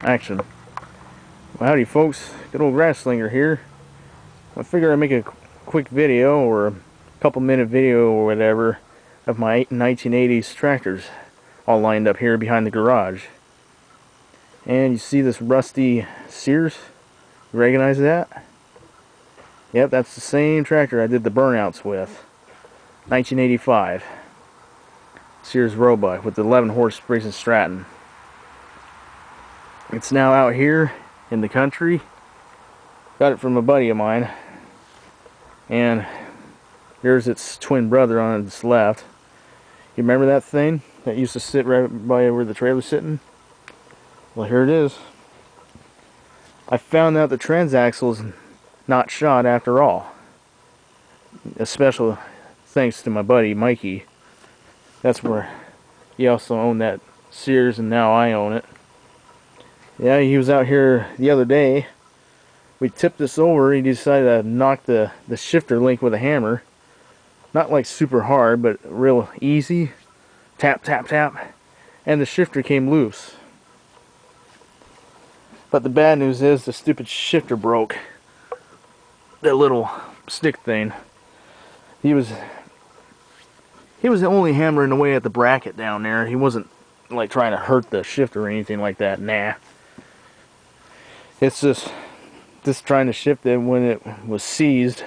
Action. Well, howdy folks, good old Grasslinger here. I figure I'd make a quick video or a couple minute video or whatever of my 1980s tractors all lined up here behind the garage. And you see this rusty SEARS? You recognize that? Yep, that's the same tractor I did the burnouts with. 1985. SEARS Roebuck with the 11 horse Briggs & Stratton. It's now out here in the country. Got it from a buddy of mine. And here's its twin brother on its left. You remember that thing that used to sit right by where the trailer's sitting? Well, here it is. I found out the transaxle's not shot after all. A special thanks to my buddy Mikey. That's where he also owned that SEARS, and now I own it. Yeah, he was out here the other day. We tipped this over. He decided to knock the shifter link with a hammer. Not like super hard, but real easy. Tap, tap, tap. And the shifter came loose. But the bad news is the stupid shifter broke. That little stick thing. He was only hammering away at the bracket down there. He wasn't like trying to hurt the shifter or anything like that. Nah. It's just trying to shift it when it was seized.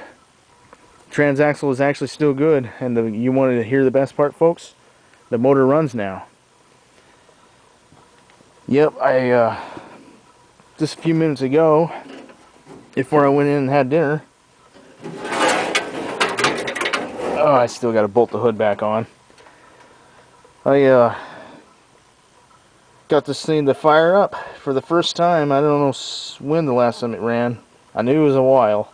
Transaxle was actually still good, and you wanted to hear the best part, folks? The motor runs now. Yep, I just a few minutes ago, before I went in and had dinner. Oh, I still got to bolt the hood back on. I got this thing to fire up for the first time. I don't know when the last time it ran. I knew it was a while.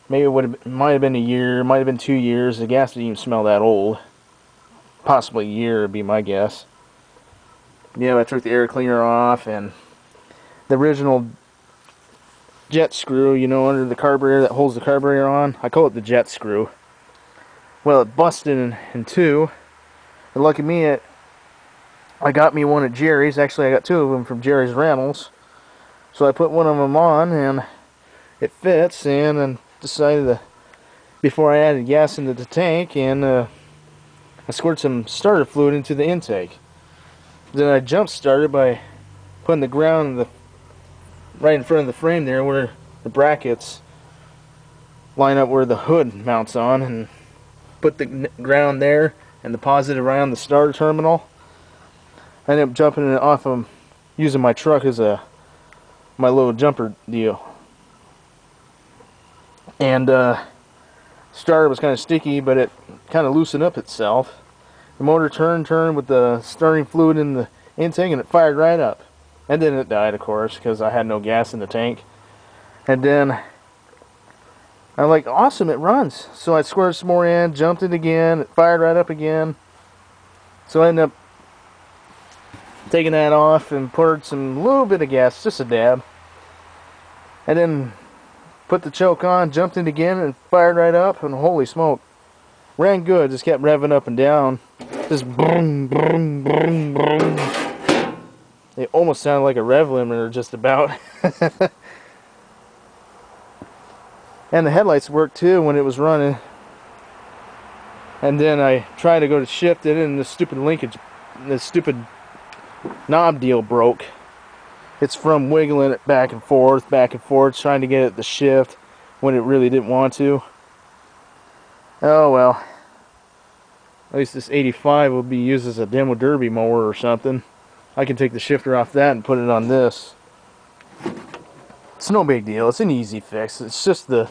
Maybe it might have been a year, might have been 2 years. The gas didn't even smell that old. Possibly a year would be my guess. Yeah, I took the air cleaner off, and the original jet screw, you know, under the carburetor that holds the carburetor on. I call it the jet screw. Well, it busted in two. And lucky me, I got me one at Jerry's. Actually, I got two of them from Jerry's Rentals. So I put one of them on, and it fits, and I decided to, before I added gas into the tank, and I squirted some starter fluid into the intake. Then I jump started by putting the ground right in front of the frame there where the brackets line up where the hood mounts on, and put the ground there and the positive around the starter terminal. I ended up jumping it off of using my truck as my little jumper deal. And starter was kind of sticky, but it kind of loosened up itself. The motor turned with the starting fluid in the intake, and it fired right up. And then it died, of course, because I had no gas in the tank. And then I'm like, awesome, it runs. So I squirted some more in, jumped it again, it fired right up again. So I ended up taking that off and poured some little bit of gas, just a dab. And then put the choke on, jumped in again, and fired right up, and holy smoke. Ran good, just kept revving up and down. Just boom, boom, boom, boom. It almost sounded like a rev limiter, just about. And the headlights worked too when it was running. And then I tried to go to shift it, and the stupid linkage, the stupid knob deal broke. It's from wiggling it back and forth, trying to get it to shift when it really didn't want to. Oh well. At least this 85 will be used as a demo derby mower or something. I can take the shifter off that and put it on this. It's no big deal. It's an easy fix. It's just in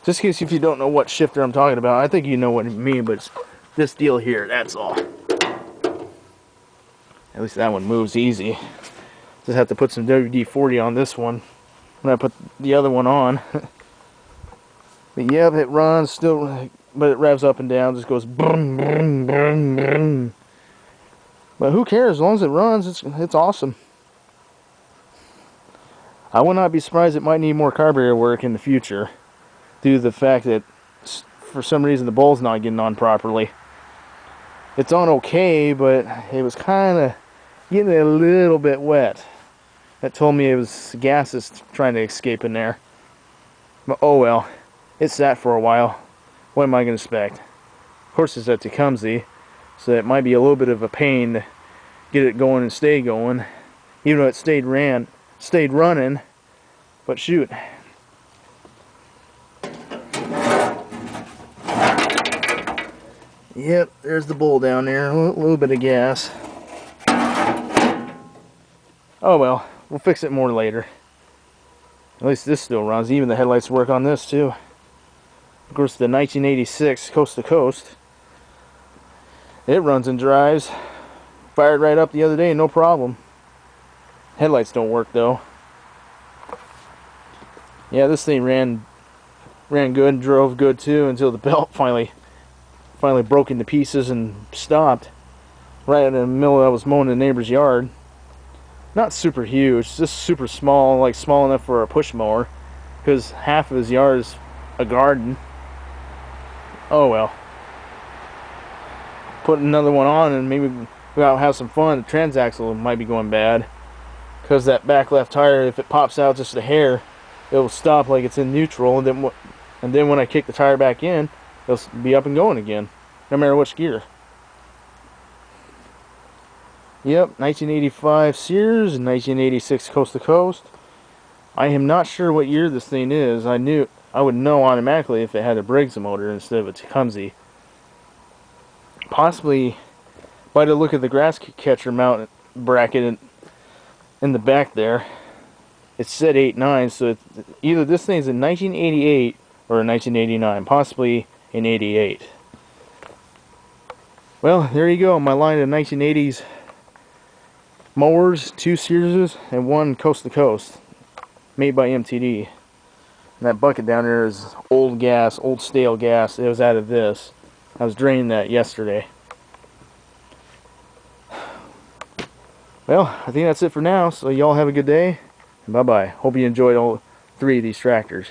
case if you don't know what shifter I'm talking about, I think you know what I mean, but it's this deal here, that's all. At least that one moves easy. Just have to put some WD-40 on this one when I put the other one on. But yeah, it runs still, but it revs up and down, just goes boom, boom, boom, boom. But who cares? As long as it runs, it's awesome. I would not be surprised it might need more carburetor work in the future, due to the fact that for some reason the bowl's not getting on properly. It's on okay, but it was kind of getting a little bit wet. That told me it was gases trying to escape in there. But oh well, it sat for a while. What am I going to expect? Of course it's a Tecumseh, so it might be a little bit of a pain to get it going and stay going, even though it stayed running. But shoot. Yep, there's the bowl down there. A little bit of gas. Oh well, we'll fix it more later. At least this still runs. Even the headlights work on this too. Of course, the 1986 coast to coast. It runs and drives. Fired right up the other day, no problem. Headlights don't work though. Yeah, this thing ran good, drove good too, until the belt finally broke into pieces and stopped. Right in the middle, I was mowing the neighbor's yard. Not super huge, just super small, like small enough for a push mower, because half of his yard is a garden. Oh well. Put another one on and maybe we'll have some fun. The transaxle might be going bad, because that back left tire, if it pops out just a hair, it'll stop like it's in neutral, and then when I kick the tire back in, it'll be up and going again, no matter which gear. Yep, 1985 SEARS and 1986 Coast to Coast. I am not sure what year this thing is. I would know automatically if it had a Briggs motor instead of a Tecumseh. Possibly by the look of the grass catcher mount bracket in the back there. It said 89, so either this thing's in 1988 or in 1989, possibly in 88. Well, there you go, my line of 1980s mowers, 2 SEARS's and 1 Coast to Coast, made by MTD. And that bucket down there is old gas, old stale gas. It was out of this. I was draining that yesterday. Well, I think that's it for now, so y'all have a good day, and bye-bye. Hope you enjoyed all 3 of these tractors.